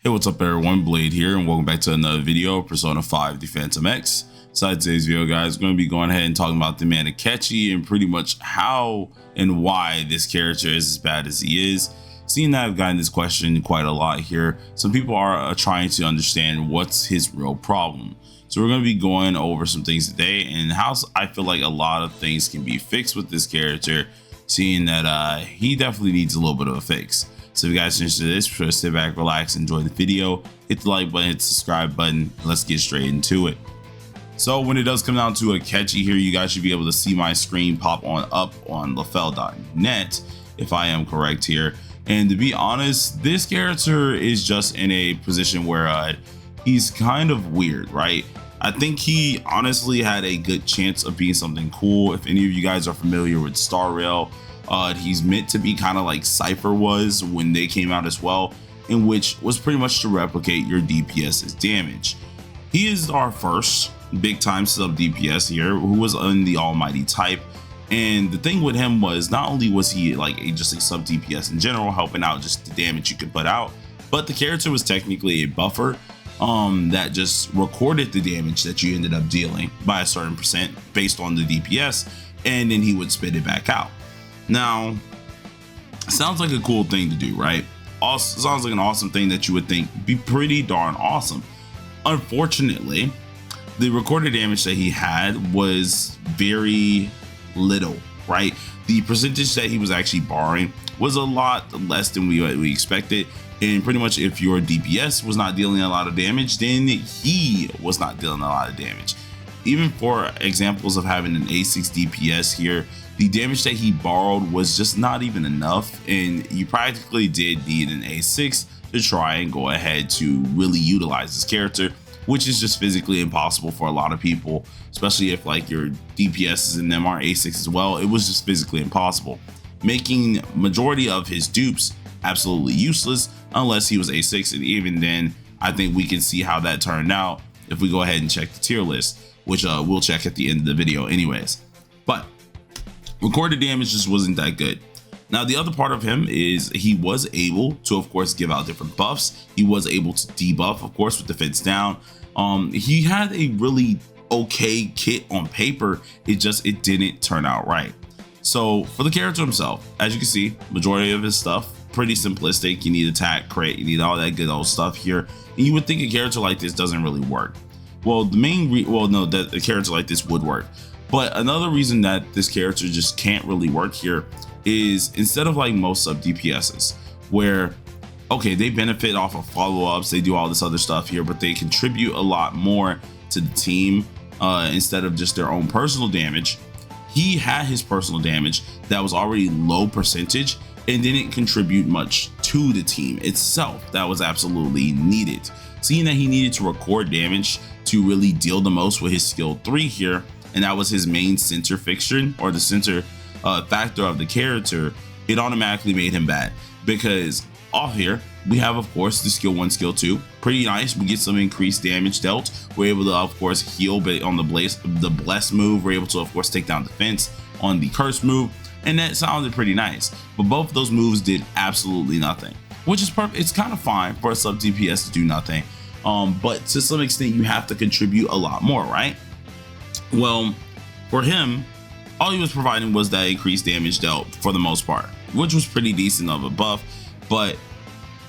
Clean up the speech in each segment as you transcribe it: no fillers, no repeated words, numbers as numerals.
Hey, what's up everyone, Blade here, and welcome back to another video, Persona 5 The Phantom X. So today's video, guys, we're going to be going ahead and talking about the man Akechi and pretty much how and why this character is as bad as he is. Seeing that I've gotten this question quite a lot here, some people are trying to understand what's his real problem. So we're going to be going over some things today and how I feel like a lot of things can be fixed with this character, seeing that he definitely needs a little bit of a fix. So if you guys are interested in this, be sure to sit back, relax, enjoy the video, hit the like button, hit the subscribe button. Let's get straight into it. So when it does come down to Akechi here, you guys should be able to see my screen pop on up on lafel.net if I am correct here. And to be honest, this character is just in a position where he's kind of weird, right? I think he honestly had a good chance of being something cool. If any of you guys are familiar with Star Rail, he's meant to be kind of like Cypher was when they came out as well, in which was pretty much to replicate your DPS's damage. He is our first big time sub DPS here who was in the almighty type, and the thing with him was not only was he like just a sub DPS in general, helping out just the damage you could put out, but the character was technically a buffer that just recorded the damage that you ended up dealing by a certain percent based on the DPS, and then he would spit it back out. Now, sounds like a cool thing to do, right? Also, sounds like an awesome thing that you would think be pretty darn awesome. Unfortunately, the recorded damage that he had was very little, right? The percentage that he was actually borrowing was a lot less than we expected. And pretty much if your DPS was not dealing a lot of damage, then he was not dealing a lot of damage. Even for examples of having an A6 DPS here, the damage that he borrowed was just not even enough, and you practically did need an A6 to try and go ahead to really utilize this character, which is just physically impossible for a lot of people, especially if like your DPSs and them are A6 as well. It was just physically impossible, making majority of his dupes absolutely useless unless he was A6, and even then I think we can see how that turned out if we go ahead and check the tier list, which we'll check at the end of the video anyways. But recorded damage just wasn't that good. Now the other part of him is he was able to of course give out different buffs. He was able to debuff of course with defense down. He had a really okay kit on paper, it didn't turn out right. So for the character himself, as you can see, majority of his stuff pretty simplistic. You need attack, crit, you need all that good old stuff here, and you would think a character like this doesn't really work. Well, that a character like this would work. But another reason that this character just can't really work here is instead of like most sub DPSs where, okay, they benefit off of follow-ups, they do all this other stuff here, but they contribute a lot more to the team instead of just their own personal damage. He had his personal damage that was already low percentage and didn't contribute much to the team itself that was absolutely needed. Seeing that he needed to record damage to really deal the most with his skill 3 here, and that was his main center fixture or the center factor of the character, it automatically made him bad. Because off here we have of course the skill 1, skill 2, pretty nice. We get some increased damage dealt. We're able to of course heal on the bless move. We're able to of course take down defense on the curse move, and that sounded pretty nice. But both of those moves did absolutely nothing, which is perfect. It's kind of fine for a sub DPS to do nothing, but to some extent you have to contribute a lot more, right? Well, for him, all he was providing was that increased damage dealt for the most part, which was pretty decent of a buff. But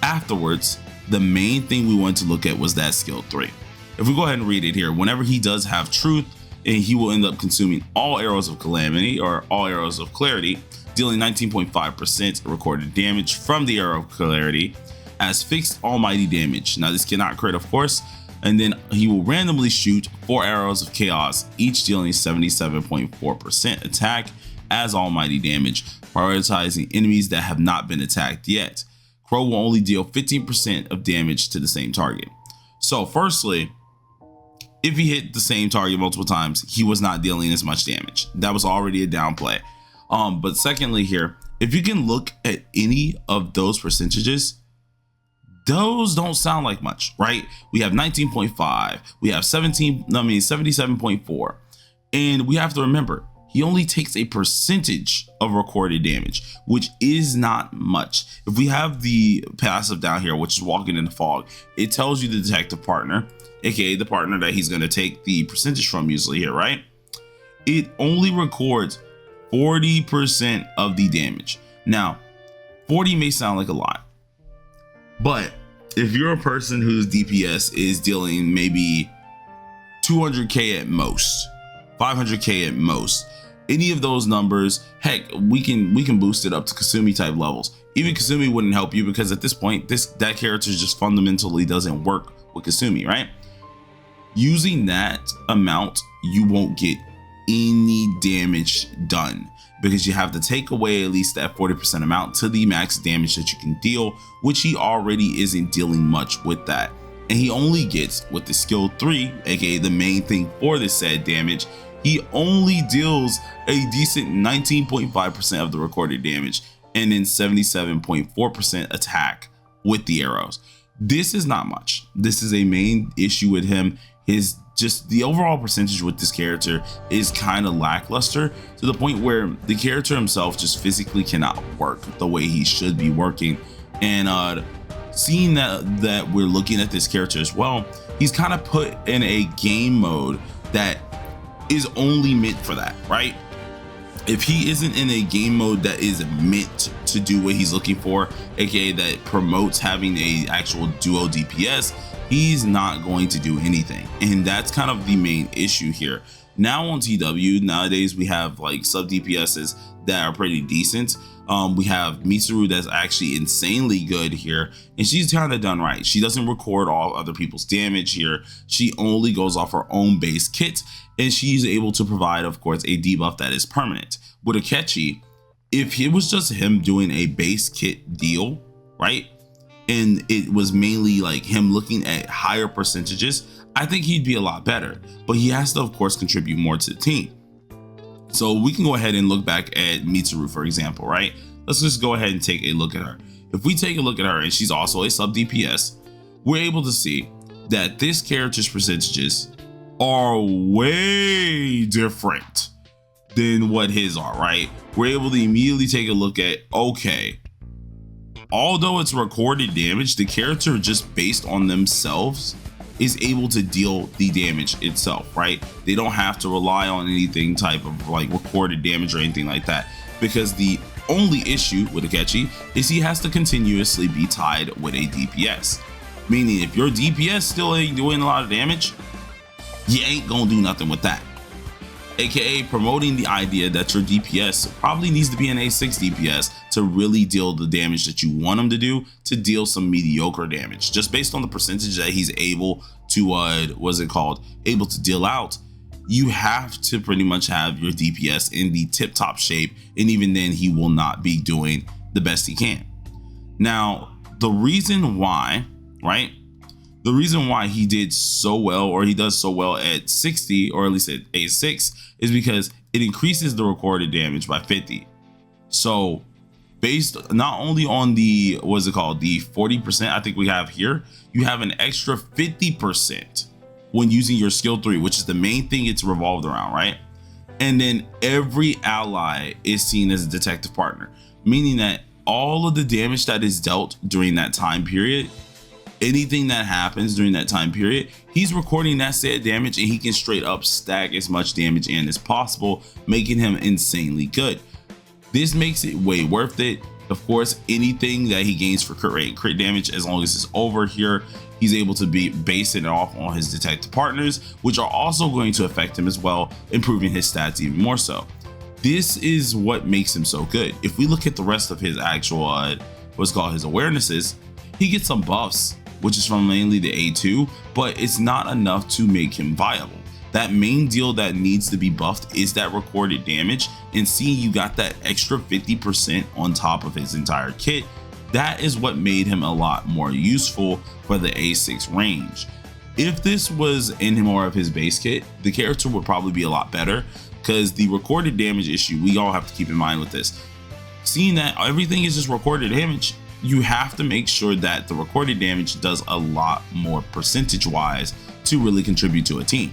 afterwards, the main thing we wanted to look at was that skill 3. If we go ahead and read it here, whenever he does have truth, and he will end up consuming all arrows of calamity or all arrows of clarity, dealing 19.5% recorded damage from the arrow of clarity as fixed almighty damage. Now this cannot crit of course, and then he will randomly shoot 4 arrows of chaos, each dealing 77.4% attack as almighty damage, prioritizing enemies that have not been attacked yet. Crow will only deal 15% of damage to the same target. So firstly, if he hit the same target multiple times, he was not dealing as much damage. That was already a downplay. But secondly here, if you can look at any of those percentages, those don't sound like much, right? We have 19.5, we have 77.4, and we have to remember he only takes a percentage of recorded damage, which is not much. If we have the passive down here, which is walking in the fog, it tells you the detective partner, aka the partner that he's going to take the percentage from usually here, right? It only records 40% of the damage. Now, 40 may sound like a lot, but if you're a person whose DPS is dealing maybe 200k at most, 500k at most, any of those numbers, heck, we can boost it up to Kasumi type levels. Even Kasumi wouldn't help you, because at this point, that character just fundamentally doesn't work with Kasumi, right? Using that amount, you won't get any damage done, because you have to take away at least that 40% amount to the max damage that you can deal, which he already isn't dealing much with that. And he only gets, with the skill 3, aka the main thing for this said damage, he only deals a decent 19.5% of the recorded damage, and then 77.4% attack with the arrows. This is not much. This is a main issue with him. His just the overall percentage with this character is kind of lackluster, to the point where the character himself just physically cannot work the way he should be working. And seeing that we're looking at this character as well, he's kind of put in a game mode that is only meant for that, right? If he isn't in a game mode that is meant to do what he's looking for, aka that promotes having a actual duo DPS, he's not going to do anything. And that's kind of the main issue here. Now on TW, nowadays we have like sub DPSs that are pretty decent. We have Mitsuru that's actually insanely good here, and she's kind of done right. She doesn't record all other people's damage here. She only goes off her own base kit, and she's able to provide, of course, a debuff that is permanent. With AKECHI, if it was just him doing a base kit deal, right, and it was mainly like him looking at higher percentages, I think he'd be a lot better. But he has to, of course, contribute more to the team. So we can go ahead and look back at Mitsuru, for example, right? Let's just go ahead and take a look at her. If we take a look at her, and she's also a sub DPS, we're able to see that this character's percentages are way different than what his are, right? We're able to immediately take a look at, okay, although it's recorded damage, the character just based on themselves is able to deal the damage itself, right? They don't have to rely on anything type of like recorded damage or anything like that, because the only issue with AKECHI is he has to continuously be tied with a DPS. Meaning if your DPS still ain't doing a lot of damage, you ain't gonna do nothing with that. AKA promoting the idea that your DPS probably needs to be an A6 DPS to really deal the damage that you want him to do, to deal some mediocre damage, just based on the percentage that he's able to able to deal out. You have to pretty much have your DPS in the tip-top shape, and even then he will not be doing the best he can. Now, the reason why, right? The reason why he did so well, or he does so well at 60, or at least at A6, is because it increases the recorded damage by 50. So based not only on the, the 40% I think we have here, you have an extra 50% when using your skill 3, which is the main thing it's revolved around, right? And then every ally is seen as a detective partner, meaning that all of the damage that is dealt during that time period, anything that happens during that time period, he's recording that said damage, and he can straight up stack as much damage in as possible, making him insanely good. This makes it way worth it. Of course, anything that he gains for crit rate and crit damage, as long as it's over here, he's able to be basing it off on his detective partners, which are also going to affect him as well, improving his stats even more so. This is what makes him so good. If we look at the rest of his actual his awarenesses, he gets some buffs, which is from mainly the A2, but it's not enough to make him viable. That main deal that needs to be buffed is that recorded damage, and seeing you got that extra 50% on top of his entire kit, that is what made him a lot more useful for the A6 range. If this was in more of his base kit, the character would probably be a lot better, because the recorded damage issue, we all have to keep in mind with this. Seeing that everything is just recorded damage, you have to make sure that the recorded damage does a lot more percentage wise to really contribute to a team.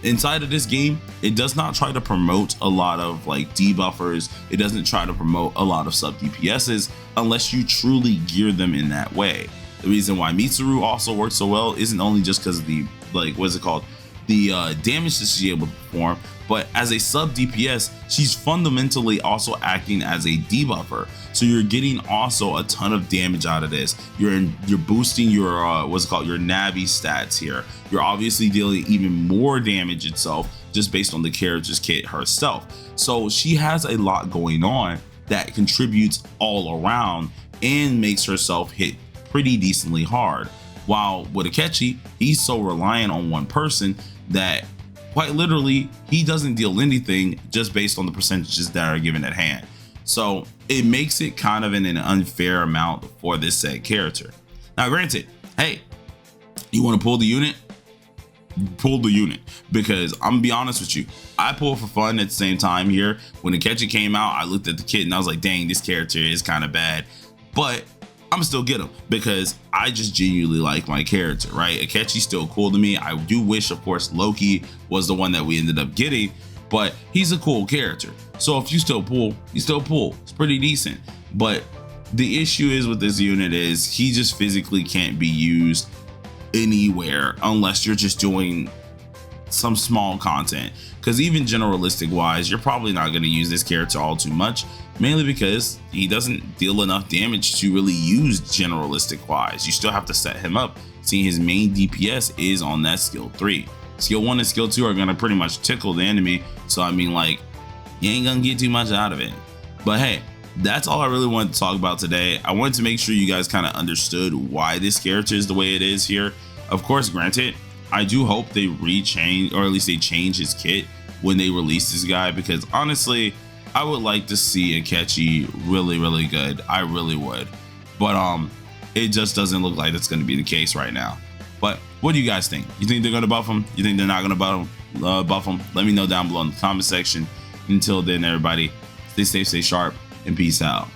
Inside of this game, it does not try to promote a lot of like debuffers. It doesn't try to promote a lot of sub DPSs unless you truly gear them in that way. The reason why Mitsuru also works so well isn't only just because of the, like, what's it called, the damage that she's able to perform, but as a sub DPS, she's fundamentally also acting as a debuffer. So you're getting also a ton of damage out of this. You're boosting your what's it called, your Navi stats here. You're obviously dealing even more damage itself just based on the character's kit herself. So she has a lot going on that contributes all around and makes herself hit pretty decently hard. While with AKECHI, he's so reliant on one person that quite literally he doesn't deal anything just based on the percentages that are given at hand. So it makes it kind of an unfair amount for this said character. Now granted, hey, you want to pull the unit? Pull the unit, because I'm gonna be honest with you, I pull for fun at the same time here. When AKECHI came out, I looked at the kit and I was like, dang, this character is kind of bad, but I'm still get him because I just genuinely like my character, right? AKECHI's still cool to me. I do wish, of course, Loki was the one that we ended up getting, but he's a cool character. So if you still pull, you still pull. It's pretty decent. But the issue is with this unit is he just physically can't be used anywhere unless you're just doing some small content, because even generalistic wise, you're probably not going to use this character all too much, mainly because he doesn't deal enough damage to really use generalistic wise. You still have to set him up, seeing his main DPS is on that skill 3. Skill 1 and skill 2 are going to pretty much tickle the enemy, so I mean, like, you ain't gonna get too much out of it. But hey, that's all I really wanted to talk about today. I wanted to make sure you guys kind of understood why this character is the way it is here. Of course, granted, I do hope they rechange, or at least they change his kit when they release this guy, because honestly, I would like to see AKECHI really good. I really would. But it just doesn't look like that's going to be the case right now. But what do you guys think? You think they're going to buff him? You think they're not going to buff him? Let me know down below in the comment section. Until then, everybody, stay safe, stay sharp, and peace out.